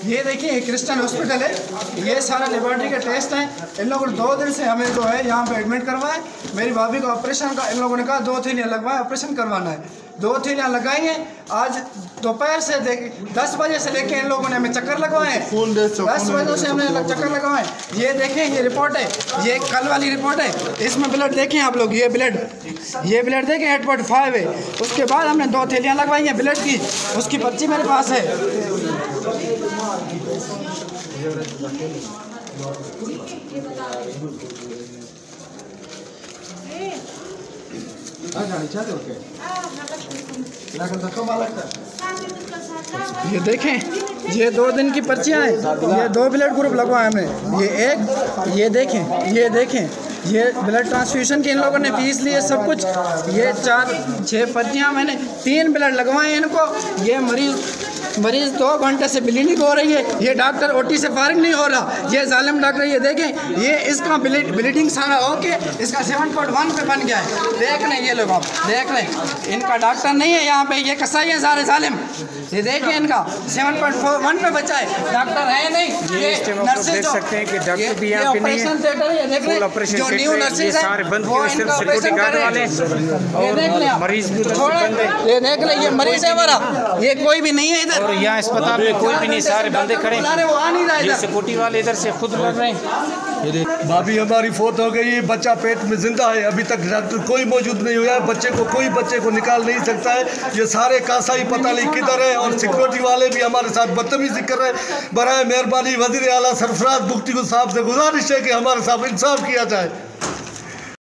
ये देखिए Kristen hospital है, ये सारा लेबोरेटरी के टेस्ट हैं। इन लोगों ने 2 दिन से हमें जो है यहाँ पे एडमिट करवाए। मेरी भाभी को ऑपरेशन का इन लोगों ने कहा 2 थैलियाँ लगवाएं, ऑपरेशन करवाना है। 2 थैलियाँ लगाई हैं। आज दोपहर से 10 बजे से लेके इन लोगों ने हमें चक्कर लगवाए हैं। 10 बजे से हमने चक्कर लगवाए। ये देखें, ये रिपोर्ट है, ये कल वाली रिपोर्ट है। इसमें ब्लड देखें आप लोग, ये ब्लड देखें 8.5 है। उसके बाद हमने 2 थैलियाँ लगवाई हैं ब्लड की, उसकी पर्ची मेरे पास है। ये देखें, ये 2 दिन की पर्चियाँ हैं। ये 2 ब्लड ग्रुप लगवाए हमने। ये देखें ये ब्लड ट्रांसफ्यूजन की इन लोगों ने फीस ली है, सब कुछ। ये 4-6 पर्चियाँ मैंने 3 ब्लड लगवाए हैं इनको। ये मरीज़ 2 घंटे से ब्लीडिंग हो रही है। ये डॉक्टर ओटी से फारिग नहीं हो रहा। ये जालिम डॉक्टर, ये देखें, ये इसका ब्लीडिंग सारा ओके, इसका 7.1 पे बन गया है। देख लें, ये लोग आप देख लें, इनका डॉक्टर नहीं है यहाँ पे, ये कसाई है सारे जालिम। ये देखें, इनका 7.1 पे बचा है, डॉक्टर है नहीं। ये नर्सेज देख सकते हैं कि डॉक्टर भी यहाँ पे नहीं है। ऑपरेशन थिएटर है, देख लें, जो न्यू नर्सेज है सारे बंद किए, सिर्फ सिक्योरिटी गार्ड वाले। ये देख लें, मरीज भी ये देख लें, ये मरीज है हमारा, ये कोई भी नहीं है इधर। और यहाँ अस्पताल में कोई भी नहीं, सारे बंदे खड़े हैं। ये सिक्योरिटी वाले इधर से खुद लड़ रहे हैं। भाभी हमारी फौत हो गई, बच्चा पेट में जिंदा है, अभी तक डॉक्टर कोई मौजूद नहीं हुआ है। कोई बच्चे को निकाल नहीं सकता है। ये सारे कासाई पता नहीं किधर है, और सिक्योरिटी वाले भी हमारे साथ बदतमीजी कर रहे हैं। बराए मेहरबानी वज़ीर आला सरफराज बुख्ती साहब से गुजारिश है कि हमारे साथ इंसाफ किया जाए।